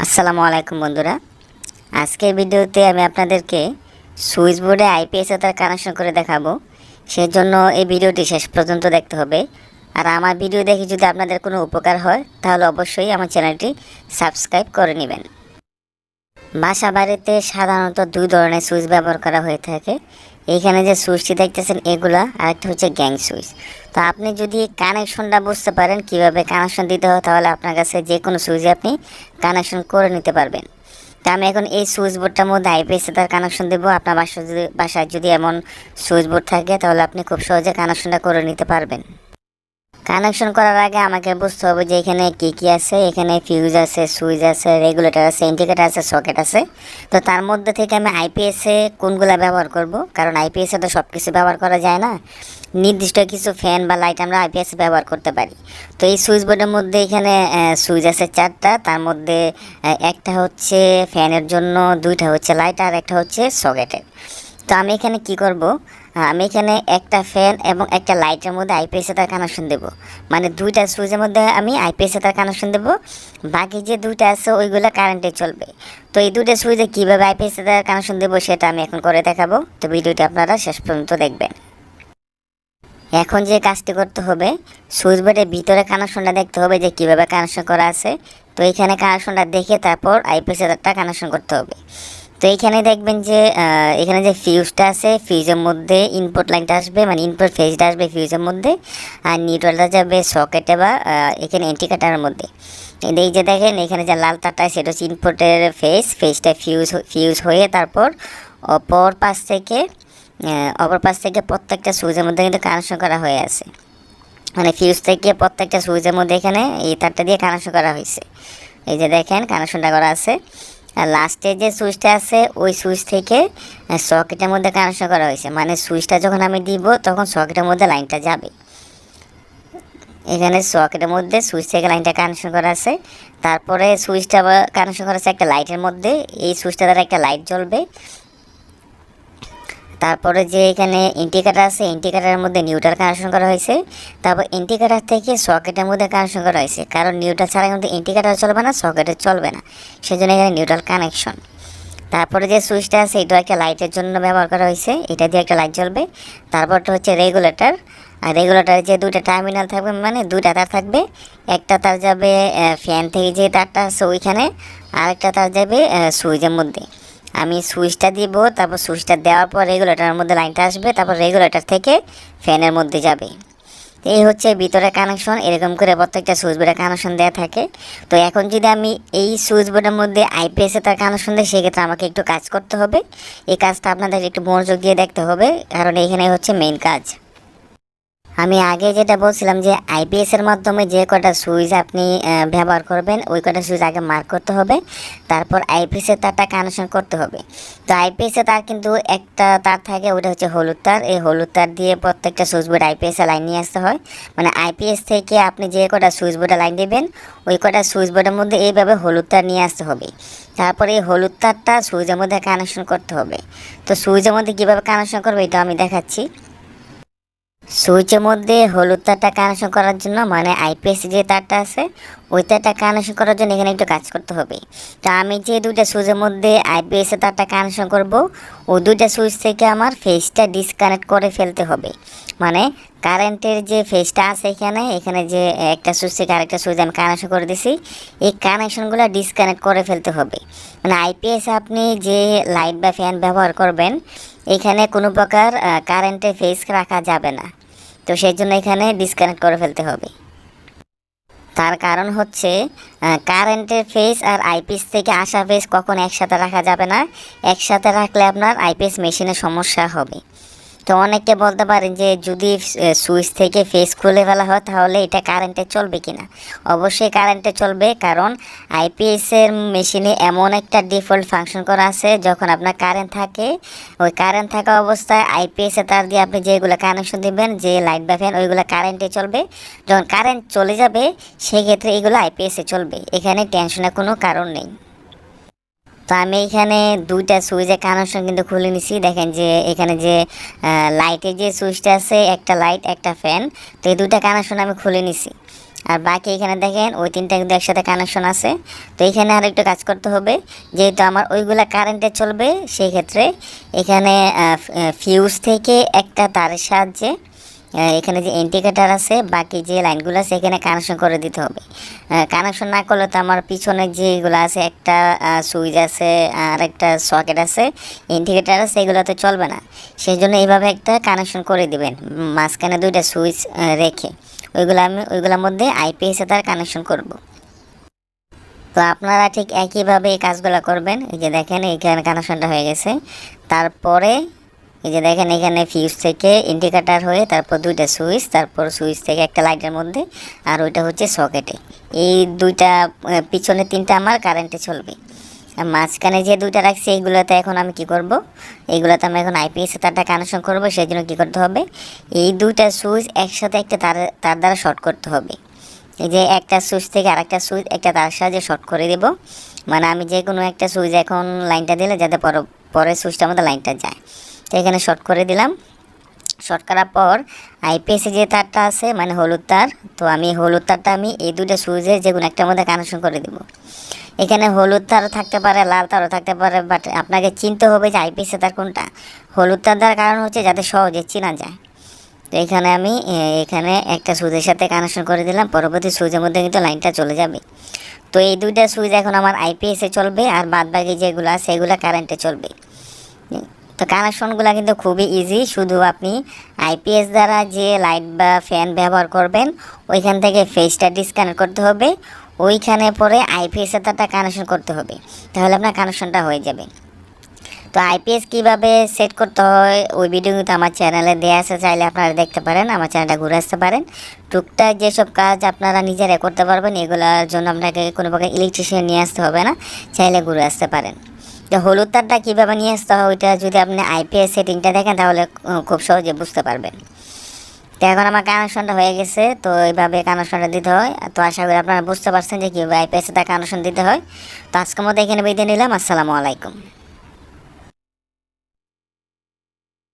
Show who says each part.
Speaker 1: আসসালামু আলাইকুম বন্ধুরা। আজকের ভিডিওতে আমি আপনাদেরকে সুইচ বোর্ডে আইপিএস তার কানেকশন করে দেখাবো। সেজন্য এই ভিডিওটি শেষ পর্যন্ত দেখতে হবে। আর আমার ভিডিও দেখে যদি আপনাদের কোনো উপকার হয় তাহলে অবশ্যই আমার চ্যানেলটি সাবস্ক্রাইব করে নেবেন। বাসা বাড়িতে সাধারণত দুই ধরনের সুইচ ব্যবহার করা হয়ে থাকে। এইখানে যে সুইচটি দেখতেছেন এগুলা, আরেকটা হচ্ছে গ্যাং সুইচ। তো আপনি যদি কানেকশনটা বুঝতে পারেন কিভাবে কানেকশন দিতে হয় তাহলে আপনার কাছে যে কোনো সুইচে আপনি কানেকশন করে নিতে পারবেন। তো আমি এখন এই সুইচ বোর্ডটার মধ্যে আইপিএস তার কানেকশন দেবো। আপনার বাসায় যদি এমন সুইচ বোর্ড থাকে তাহলে আপনি খুব সহজে কানেকশনটা করে নিতে পারবেন। কানেকশন করার আগে আমাকে বুঝতে হবে যে এখানে কি কি আছে। এখানে ফিউজ আছে, সুইচ আছে, রেগুলেটর আছে, ইন্ডিকেটর আছে, সকেট আছে। তো তার মধ্যে থেকে আমি আইপিএসে কোনগুলো ব্যবহার করব, কারণ আইপিএসে তো সব কিছু ব্যবহার করা যায় না। নির্দিষ্ট কিছু ফ্যান বা লাইট আমরা আইপিএসে ব্যবহার করতে পারি। তো এই সুইচ বোর্ডের মধ্যে এখানে সুইচ আছে 4টা। তার মধ্যে একটা হচ্ছে ফ্যানের জন্য, 2টা হচ্ছে লাইট, আর একটা হচ্ছে সকেটের। তো আমি এখানে কি করব, আমি এখানে একটা ফ্যান এবং একটা লাইটের মধ্যে আইপিএসে তার কানেকশন দেব। মানে 2টা সুইচের মধ্যে আমি আইপিএসে তার কানেকশন দেব। বাকি যে 2টা আছে ওইগুলো কারেন্টে চলবে। তো এই 2টা সুইচে কীভাবে আইপিএসে তার কানেকশন দেবো সেটা আমি এখন করে দেখাবো। তো ভিডিওটি আপনারা শেষ পর্যন্ত দেখবেন। এখন যে কাজটি করতে হবে, সুইচ বোর্ডের ভিতরে কানেকশনটা দেখতে হবে যে কীভাবে কানেকশন করা আছে। তো এইখানে কানেকশনটা দেখে তারপর আইপিএসে তারটা কানেকশন করতে হবে। তো এইখানে দেখবেন যে এখানে যে ফিউজটা আছে, ফিউজের মধ্যে ইনপুট লাইনটা আসবে, মানে ইনপুট ফেজটা আসবে ফিউজের মধ্যে, আর নিউট্রালটা যাবে সকেটে বা এখানে ইন্ডিকেটরের মধ্যে। এই যে দেখেন এখানে যে লাল তারটা সেটা হচ্ছে ইনপুটের ফেজটা ফিউজ হয়ে তারপর অপর পাশ থেকে প্রত্যেকটা সুইচের মধ্যে কিন্তু কানেকশন করা হয়ে আছে। মানে ফিউজ থেকে প্রত্যেকটা সুইচের মধ্যে এখানে এই তারটা দিয়ে কানেকশন করা হয়েছে। এই যে দেখেন কানেকশনটা করা আছে। আর লাস্টে যে সুইচটা আছে ওই সুইচ থেকে সকেটের মধ্যে কানেকশন করা হয়েছে। মানে সুইচটা যখন আমি দিব তখন সকেটের মধ্যে লাইনটা যাবে। এখানে সকেটের মধ্যে সুইচ থেকে লাইনটা কানেকশন করা আছে। তারপরে সুইচটা কানেকশন করা আছে একটা লাইটের মধ্যে। এই সুইচটা দ্বারা একটা লাইট জ্বলবে। তারপরে যে এখানে ইন্ডিকেটর আছে, ইন্ডিকেটরের মধ্যে নিউট্রাল কানেকশন করা হয়েছে। তারপর ইন্ডিকেটর থেকে সকেটের মধ্যে কানেকশন করা হয়েছে, কারণ নিউট্রাল ছাড়া কিন্তু ইন্ডিকেটর চলবে না, সকেটে চলবে না, সেজন্য এখানে নিউট্রাল কানেকশন। তারপরে যে সুইচটা আছে এটা একটা লাইটের জন্য ব্যবহার করা হয়েছে, এটা দিয়ে একটা লাইট জ্বলবে। তারপরটা হচ্ছে রেগুলেটর। আর রেগুলেটরে যে 2টা টার্মিনাল থাকবে, মানে 2টা তার থাকবে। একটা তার যাবে ফ্যান থেকে যে তারটা আছে ওইখানে, আরেকটা তার যাবে সুইচের মধ্যে। আমি সুইচটা দিব, তারপর সুইচটা দেওয়ার পর রেগুলেটরের মধ্যে লাইনটা আসবে, তারপর রেগুলেটর থেকে ফ্যানের মধ্যে যাবে। এই হচ্ছে ভিতরে কানেকশন। এরকম করে প্রত্যেকটা সুইচ বোর্ডে কানেকশন দেওয়া থাকে। তো এখন যদি আমি এই সুইচ বোর্ডের মধ্যে আইপিএসে তার কানেকশন দিই সেক্ষেত্রে আমাকে একটু কাজ করতে হবে। এই কাজটা আপনাদের একটু মনোযোগ দিয়ে দেখতে হবে, কারণ এইখানে হচ্ছে মেইন কাজ। আমি আগে যেটা বলছিলাম যে আইপিএসের মাধ্যমে যে কটা সুইচ আপনি ব্যবহার করবেন ওই কটা সুইচ আগে মার্ক করতে হবে, তারপর আইপিএসের তারটা কানেকশন করতে হবে। তো আইপিএসের তার কিন্তু একটা তার থাকে, ওটা হচ্ছে হলুদ তার। এই হলুদ তার দিয়ে প্রত্যেকটা সুইচ বোর্ড আইপিএসে লাইন নিয়ে আসতে হয়। মানে আইপিএস থেকে আপনি যে কটা সুইচ বোর্ডে লাইন দেবেন ওই কটা সুইচ বোর্ডের মধ্যে এইভাবে হলুদ তার নিয়ে আসতে হবে। তারপরে এই হলুদ তারটা সুইচের মধ্যে কানেকশন করতে হবে। তো সুইচের মধ্যে কীভাবে কানেকশন করবে এটা আমি দেখাচ্ছি। সুইচের মধ্যে হলুদ তারটা কানেকশন করার জন্য, মানে আইপিএস যে তারটা আছে ওই তারটা কানেকশন করার জন্য এখানে একটু কাজ করতে হবে। তো আমি যে 2টা সুইচের মধ্যে আইপিএসের তারটা কানেকশন করব ওই 2টা সুইচ থেকে আমার ফেজটা ডিসকানেক্ট করে ফেলতে হবে। মানে কারেন্টের যে ফেজটা আছে এখানে যে একটা সুইচ থেকে আরেকটা সুইচ আমি কানেকশন করে দিছি, এই কানেকশনগুলো ডিসকানেক্ট করে ফেলতে হবে। মানে আইপিএস আপনি যে লাইট বা ফ্যান ব্যবহার করবেন এখানে কোনো প্রকার কারেন্টের ফেজ রাখা যাবে না। তো সেই জন্য এখানে ডিসকানেক্ট করে ফেলতে হবে। তার কারণ হচ্ছে কারেন্টের ফেজ আর আইপিএস থেকে আসা ফেজ কখন একসাথে রাখা যাবে না। একসাথে রাখলে আপনার আইপিএস মেশিনে সমস্যা হবে। তো অনেকে বলতে পারেন যে যদি সুইচ থেকে ফেজ খুলে ফেলা হয় তাহলে এটা কারেন্টে চলবে কিনা। অবশ্যই কারেন্টে চলবে, কারণ আইপিএসের মেশিনে এমন একটা ডিফল্ট ফাংশন করা আছে, যখন আপনার কারেন্ট থাকে ওই কারেন্ট থাকা অবস্থায় আইপিএসে তার দিয়ে আপনি যেগুলো কানেকশন দিবেন, যে লাইট বা ফ্যান, ওইগুলো কারেন্টে চলবে। যখন কারেন্ট চলে যাবে সেক্ষেত্রে এইগুলো আইপিএসে চলবে। এখানে টেনশনের কোনো কারণ নেই। তো আমি এখানে 2টা সুইচের কানেকশন কিন্তু খুলে নিছি। দেখেন যে এখানে যে লাইটের যে সুইচটা আছে, একটা লাইট একটা ফ্যান, তো এই 2টা কানেকশন আমি খুলে নিছি। আর বাকি এখানে দেখেন ওই তিনটা কিন্তু একসাথে কানেকশন আছে। তো এখানে আর একটু কাজ করতে হবে, যেহেতু আমার ওইগুলা কারেন্টে চলবে সেই ক্ষেত্রে এখানে ফিউজ থেকে একটা তারের সাহায্যে এখানে যে ইন্ডিকেটার আছে বাকি যে লাইনগুলো আছে এখানে কানেকশন করে দিতে হবে। কানেকশন না করলে তো আমার পিছনে যেগুলো আছে একটা সুইচ আছে আর একটা সকেট আছে, ইন্ডিকেটার আছে, এগুলো তো চলবে না। সেই জন্য এইভাবে একটা কানেকশন করে দিবেন মাঝখানে দুইটা সুইচ রেখে, ওইগুলোর মধ্যে আইপিএসে তার কানেকশন করব। তো আপনারা ঠিক একইভাবে এই কাজগুলো করবেন। এই যে দেখেন এইখানে কানেকশনটা হয়ে গেছে, তারপরে এই যে দেখেন এখানে ফিউজ থেকে ইন্ডিকেটার হয়ে তারপর দুইটা সুইচ, তারপর সুইচ থেকে একটা লাইটের মধ্যে, আর ওইটা হচ্ছে সকেটে। এই দুইটা পিছনে তিনটা আমার কারেন্টে চলবে। আর মাঝখানে যে দুইটা রাখছি এইগুলোতে এখন আমি কি করব, এইগুলোতে আমি এখন আইপিএসে তারটা কানেকশন করব। সেই জন্য কী করতে হবে, এই দুইটা সুইচ একসাথে একটা তার দ্বারা শর্ট করতে হবে। এই যে একটা সুইচ থেকে আরেকটা সুইচ একটা তার সাহায্যে শর্ট করে দেব, মানে আমি যে কোনো একটা সুইচ এখন লাইনটা দিলে যাতে পরে সুইচটার মধ্যে লাইনটা যায়। তো এখানে শর্ট করে দিলাম। শর্ট করার পর আইপিএসে যে তারটা আছে মানে হলুদ তার, তো আমি হলুদ তারটা আমি এই দুটো সুইচের যে কোনো একটার মধ্যে কানেকশন করে দেব। এখানে হলুদ তারও থাকতে পারে, লাল তারও থাকতে পারে, বাট আপনাকে চিনতে হবে যে আইপিএসে তার কোনটা। হলুদ তার দেওয়ার কারণ হচ্ছে যাতে সহজে চেনা যায়। তো এখানে আমি এখানে একটা সুইচের সাথে কানেকশন করে দিলাম, পরবর্তী সুইচের মধ্যে কিন্তু লাইনটা চলে যাবে। তো এই দুইটা সুইচ এখন আমার আইপিএসে চলবে, আর বাদ বাকি যেগুলো আছে সেগুলো কারেন্টে চলবে। তো কানেকশনগুলো কিন্তু খুবই ইজি, শুধু আপনি আইপিএস দ্বারা যে লাইট বা ফ্যান ব্যবহার করবেন ওইখান থেকে ফেজটা ডিসকানেক্ট করতে হবে, ওইখানে পরে আইপিএসের তারটা কানেকশন করতে হবে, তাহলে আপনার কানেকশনটা হয়ে যাবে। তো আইপিএস কীভাবে সেট করতে হয় ওই ভিডিও কিন্তু আমার চ্যানেলে দেওয়া আছে, চাইলে আপনারা দেখতে পারেন, আমার চ্যানেলটা ঘুরে আসতে পারেন। টুকটাক যেসব কাজ আপনারা নিজেরা করতে পারবেন এগুলোর জন্য আপনাকে কোনো প্রকার ইলেকট্রিশিয়ান নিয়ে আসতে হবে না, চাইলে ঘুরে আসতে পারেন। তো হলুদ তারটা কীভাবে নিয়ে আসতে হয় ওইটা যদি আপনি আইপিএস সেটিংটা দেখেন তাহলে খুব সহজে বুঝতে পারবেন। তো এখন আমার কানেকশনটা হয়ে গেছে, তো এইভাবে কানেকশনটা দিতে হয়। তো আশা করি আপনারা বুঝতে পারছেন যে কীভাবে আইপিএসে তার কানেকশন দিতে হয়। তো আজকের মধ্যে এখানে বিদায় নিলাম। আসসালামু আলাইকুম।